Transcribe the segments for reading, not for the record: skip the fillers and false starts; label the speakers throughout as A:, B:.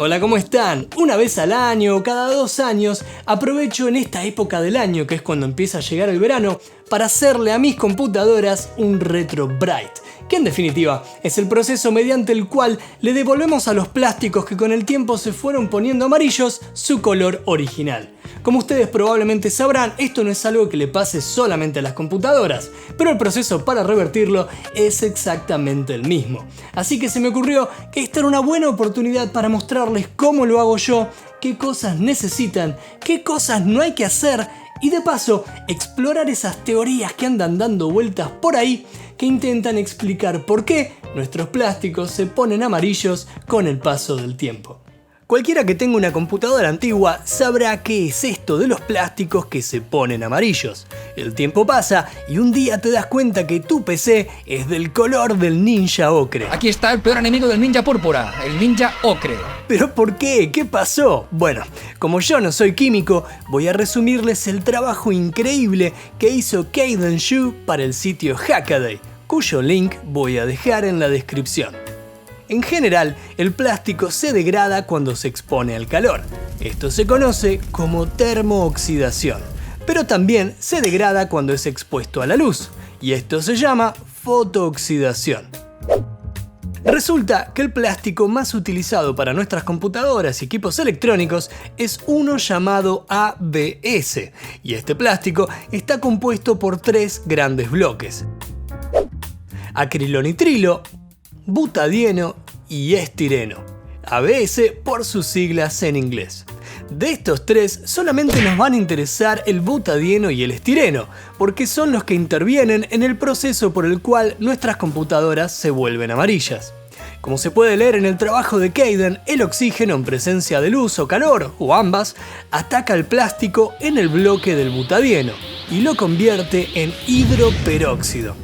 A: Hola, ¿cómo están? Una vez al año o cada 2 años aprovecho en esta época del año, que es cuando empieza a llegar el verano, para hacerle a mis computadoras un retro bright, que en definitiva es el proceso mediante el cual le devolvemos a los plásticos que con el tiempo se fueron poniendo amarillos su color original. Como ustedes probablemente sabrán, esto no es algo que le pase solamente a las computadoras, pero el proceso para revertirlo es exactamente el mismo. Así que se me ocurrió que esta era una buena oportunidad para mostrarles cómo lo hago yo, qué cosas necesitan, qué cosas no hay que hacer y de paso explorar esas teorías que andan dando vueltas por ahí que intentan explicar por qué nuestros plásticos se ponen amarillos con el paso del tiempo. Cualquiera que tenga una computadora antigua sabrá qué es esto de los plásticos que se ponen amarillos. El tiempo pasa y un día te das cuenta que tu PC es del color del ninja ocre.
B: Aquí está el peor enemigo del ninja púrpura, el ninja ocre.
A: ¿Pero por qué? ¿Qué pasó? Bueno, como yo no soy químico, voy a resumirles el trabajo increíble que hizo Kayden Xu para el sitio Hackaday, cuyo link voy a dejar en la descripción. En general, el plástico se degrada cuando se expone al calor. Esto se conoce como termooxidación, pero también se degrada cuando es expuesto a la luz, y esto se llama fotooxidación. Resulta que el plástico más utilizado para nuestras computadoras y equipos electrónicos es uno llamado ABS, y este plástico está compuesto por 3 grandes bloques: acrilonitrilo, butadieno y estireno, ABS por sus siglas en inglés. De estos 3 solamente nos van a interesar el butadieno y el estireno, porque son los que intervienen en el proceso por el cual nuestras computadoras se vuelven amarillas. Como se puede leer en el trabajo de Kayden, el oxígeno en presencia de luz o calor, o ambas, ataca al plástico en el bloque del butadieno y lo convierte en hidroperóxido.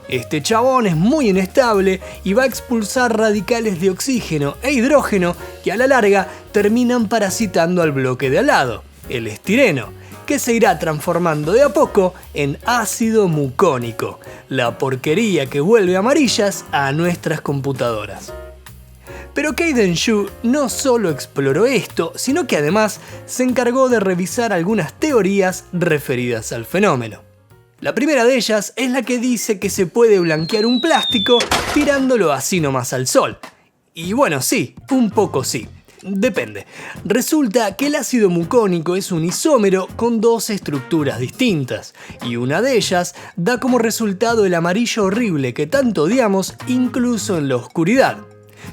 A: Este chabón es muy inestable y va a expulsar radicales de oxígeno e hidrógeno que a la larga terminan parasitando al bloque de al lado, el estireno, que se irá transformando de a poco en ácido mucónico, la porquería que vuelve amarillas a nuestras computadoras. Pero Kayden Xu no solo exploró esto, sino que además se encargó de revisar algunas teorías referidas al fenómeno. La primera de ellas es la que dice que se puede blanquear un plástico tirándolo así nomás al sol. Y bueno, sí, un poco sí. Depende. Resulta que el ácido mucónico es un isómero con 2 estructuras distintas, y una de ellas da como resultado el amarillo horrible que tanto odiamos incluso en la oscuridad.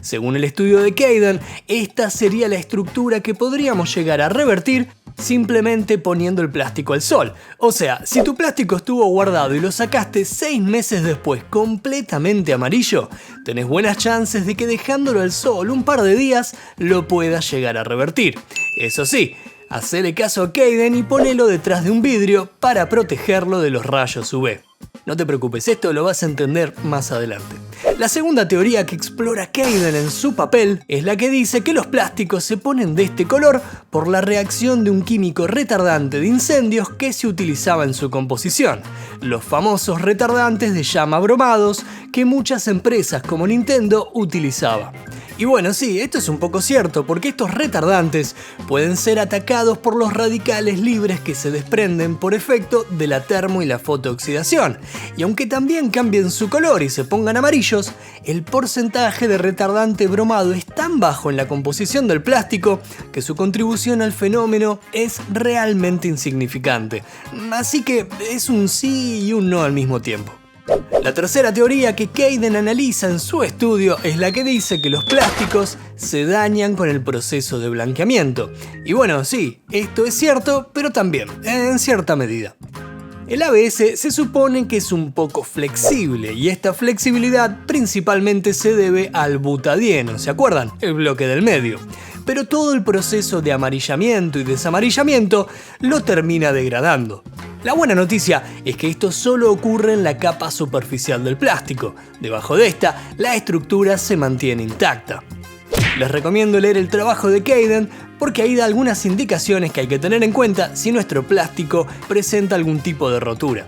A: Según el estudio de Kayden, esta sería la estructura que podríamos llegar a revertir simplemente poniendo el plástico al sol. O sea, si tu plástico estuvo guardado y lo sacaste 6 meses después completamente amarillo, tenés buenas chances de que dejándolo al sol un par de días lo puedas llegar a revertir. Eso sí, hacele caso a Kayden y ponelo detrás de un vidrio para protegerlo de los rayos UV. No te preocupes, esto lo vas a entender más adelante. La segunda teoría que explora Kayden en su papel es la que dice que los plásticos se ponen de este color por la reacción de un químico retardante de incendios que se utilizaba en su composición, los famosos retardantes de llama bromados que muchas empresas como Nintendo utilizaban. Y bueno, sí, esto es un poco cierto, porque estos retardantes pueden ser atacados por los radicales libres que se desprenden por efecto de la termo y la fotooxidación. Y aunque también cambien su color y se pongan amarillos, el porcentaje de retardante bromado es tan bajo en la composición del plástico que su contribución al fenómeno es realmente insignificante. Así que es un sí y un no al mismo tiempo. La tercera teoría que Kayden analiza en su estudio es la que dice que los plásticos se dañan con el proceso de blanqueamiento. Y bueno, sí, esto es cierto, pero también, en cierta medida. El ABS se supone que es un poco flexible, y esta flexibilidad principalmente se debe al butadieno, ¿se acuerdan? El bloque del medio. Pero todo el proceso de amarillamiento y desamarillamiento lo termina degradando. La buena noticia es que esto solo ocurre en la capa superficial del plástico. Debajo de esta, la estructura se mantiene intacta. Les recomiendo leer el trabajo de Kayden porque ahí da algunas indicaciones que hay que tener en cuenta si nuestro plástico presenta algún tipo de rotura.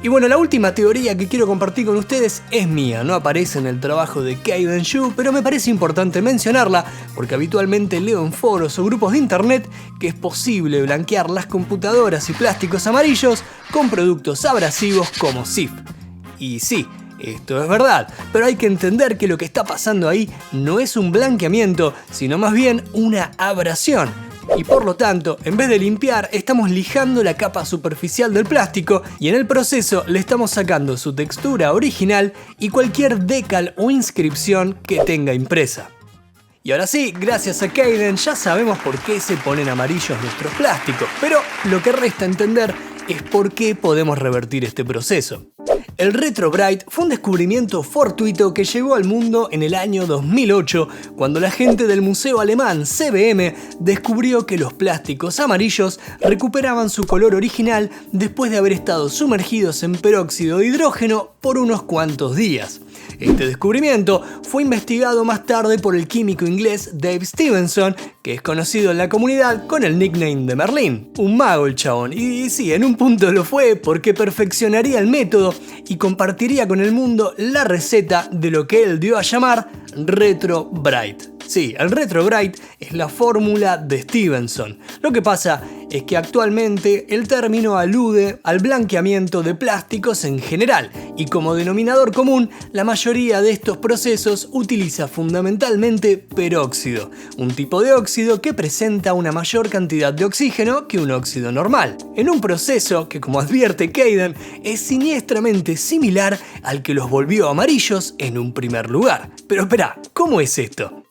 A: Y bueno, la última teoría que quiero compartir con ustedes es mía, no aparece en el trabajo de Kayden Xu, pero me parece importante mencionarla porque habitualmente leo en foros o grupos de internet que es posible blanquear las computadoras y plásticos amarillos con productos abrasivos como Cif. Y sí, esto es verdad, pero hay que entender que lo que está pasando ahí no es un blanqueamiento, sino más bien una abrasión. Y por lo tanto, en vez de limpiar, estamos lijando la capa superficial del plástico y en el proceso le estamos sacando su textura original y cualquier decal o inscripción que tenga impresa. Y ahora sí, gracias a Kayden ya sabemos por qué se ponen amarillos nuestros plásticos, pero lo que resta entender es por qué podemos revertir este proceso. El RetroBrite fue un descubrimiento fortuito que llegó al mundo en el año 2008, cuando la gente del museo alemán CBM descubrió que los plásticos amarillos recuperaban su color original después de haber estado sumergidos en peróxido de hidrógeno por unos cuantos días. Este descubrimiento fue investigado más tarde por el químico inglés Dave Stevenson, que es conocido en la comunidad con el nickname de Merlín. Un mago el chabón, y sí, en un punto lo fue porque perfeccionaría el método y compartiría con el mundo la receta de lo que él dio a llamar RetroBrite. Sí, el RetroBrite es la fórmula de Stevenson. Lo que pasa es que actualmente el término alude al blanqueamiento de plásticos en general y como denominador común, la mayoría de estos procesos utiliza fundamentalmente peróxido, un tipo de óxido que presenta una mayor cantidad de oxígeno que un óxido normal, en un proceso que, como advierte Kayden, es siniestramente similar al que los volvió amarillos en un primer lugar. Pero espera, ¿cómo es esto?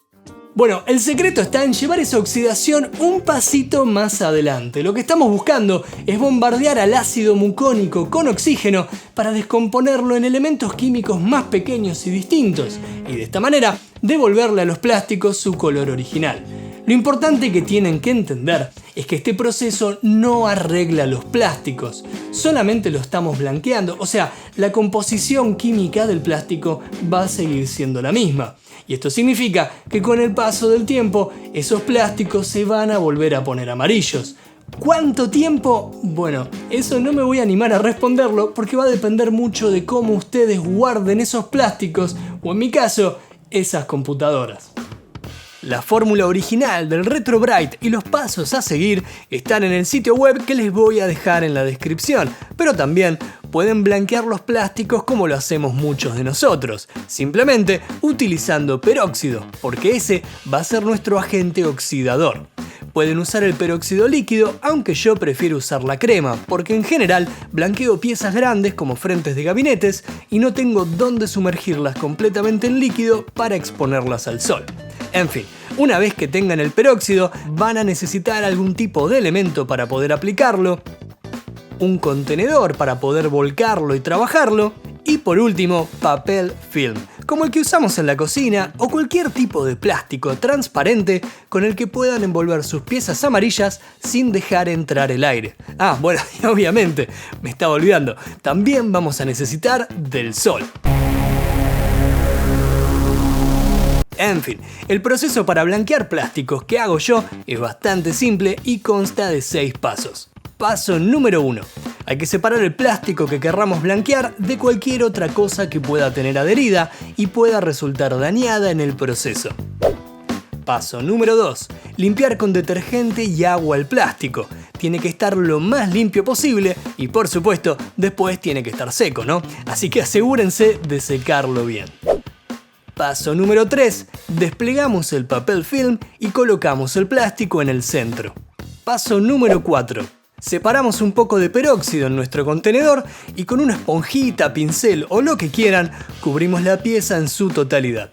A: Bueno, el secreto está en llevar esa oxidación un pasito más adelante. Lo que estamos buscando es bombardear al ácido mucónico con oxígeno para descomponerlo en elementos químicos más pequeños y distintos, y de esta manera devolverle a los plásticos su color original. Lo importante que tienen que entender es que este proceso no arregla los plásticos, solamente lo estamos blanqueando, o sea, la composición química del plástico va a seguir siendo la misma. Y esto significa que con el paso del tiempo, esos plásticos se van a volver a poner amarillos. ¿Cuánto tiempo? Bueno, eso no me voy a animar a responderlo porque va a depender mucho de cómo ustedes guarden esos plásticos, o en mi caso, esas computadoras. La fórmula original del RetroBrite y los pasos a seguir están en el sitio web que les voy a dejar en la descripción, pero también pueden blanquear los plásticos como lo hacemos muchos de nosotros, simplemente utilizando peróxido, porque ese va a ser nuestro agente oxidador. Pueden usar el peróxido líquido, aunque yo prefiero usar la crema, porque en general blanqueo piezas grandes como frentes de gabinetes y no tengo dónde sumergirlas completamente en líquido para exponerlas al sol. En fin, una vez que tengan el peróxido, van a necesitar algún tipo de elemento para poder aplicarlo, un contenedor para poder volcarlo y trabajarlo, y por último, papel film, como el que usamos en la cocina o cualquier tipo de plástico transparente con el que puedan envolver sus piezas amarillas sin dejar entrar el aire. Ah, bueno, y obviamente, me estaba olvidando, también vamos a necesitar del sol. En fin, el proceso para blanquear plásticos que hago yo es bastante simple y consta de 6 pasos. Paso número 1. Hay que separar el plástico que querramos blanquear de cualquier otra cosa que pueda tener adherida y pueda resultar dañada en el proceso. Paso número 2. Limpiar con detergente y agua el plástico. Tiene que estar lo más limpio posible y por supuesto después tiene que estar seco, ¿no? Así que asegúrense de secarlo bien. Paso número 3. Desplegamos el papel film y colocamos el plástico en el centro. Paso número 4. Separamos un poco de peróxido en nuestro contenedor y con una esponjita, pincel o lo que quieran, cubrimos la pieza en su totalidad.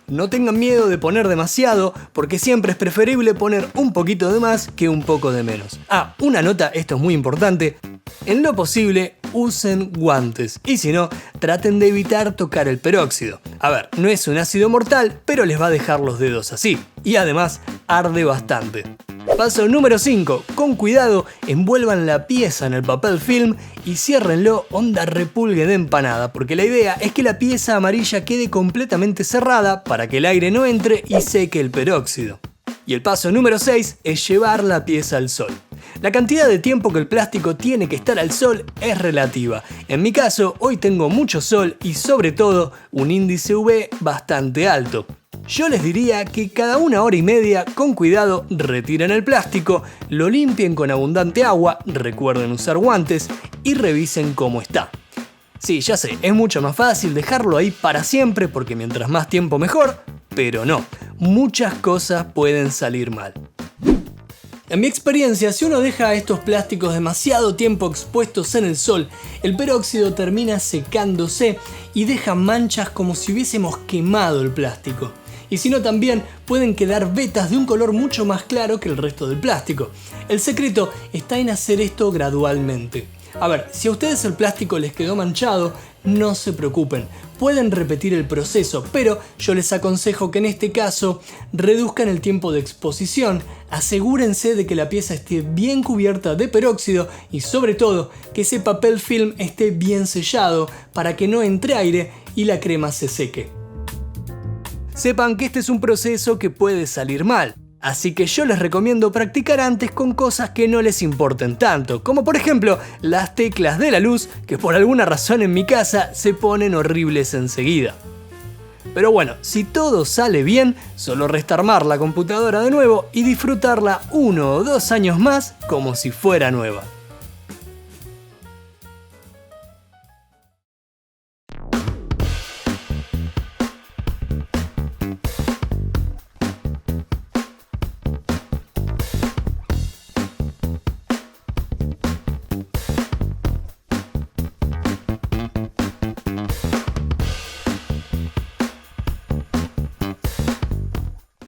A: No tengan miedo de poner demasiado, porque siempre es preferible poner un poquito de más que un poco de menos. Ah, una nota, esto es muy importante. En lo posible, usen guantes y si no, traten de evitar tocar el peróxido. A ver, no es un ácido mortal, pero les va a dejar los dedos así. Y además, arde bastante. Paso número 5. Con cuidado, envuelvan la pieza en el papel film y ciérrenlo onda repulgue de empanada, porque la idea es que la pieza amarilla quede completamente cerrada para que el aire no entre y seque el peróxido. Y el paso número 6 es llevar la pieza al sol. La cantidad de tiempo que el plástico tiene que estar al sol es relativa. En mi caso, hoy tengo mucho sol y sobre todo un índice UV bastante alto. Yo les diría que cada 1 hora y media, con cuidado, retiren el plástico, lo limpien con abundante agua, recuerden usar guantes y revisen cómo está. Sí, ya sé, es mucho más fácil dejarlo ahí para siempre porque mientras más tiempo mejor, pero no, muchas cosas pueden salir mal. En mi experiencia, si uno deja estos plásticos demasiado tiempo expuestos en el sol, el peróxido termina secándose y deja manchas como si hubiésemos quemado el plástico. Y si no, también pueden quedar vetas de un color mucho más claro que el resto del plástico. El secreto está en hacer esto gradualmente. A ver, si a ustedes el plástico les quedó manchado, no se preocupen, pueden repetir el proceso, pero yo les aconsejo que en este caso reduzcan el tiempo de exposición, asegúrense de que la pieza esté bien cubierta de peróxido y sobre todo que ese papel film esté bien sellado para que no entre aire y la crema se seque. Sepan que este es un proceso que puede salir mal, así que yo les recomiendo practicar antes con cosas que no les importen tanto, como por ejemplo las teclas de la luz, que por alguna razón en mi casa se ponen horribles enseguida. Pero bueno, si todo sale bien, solo resta armar la computadora de nuevo y disfrutarla 1 o 2 años más como si fuera nueva.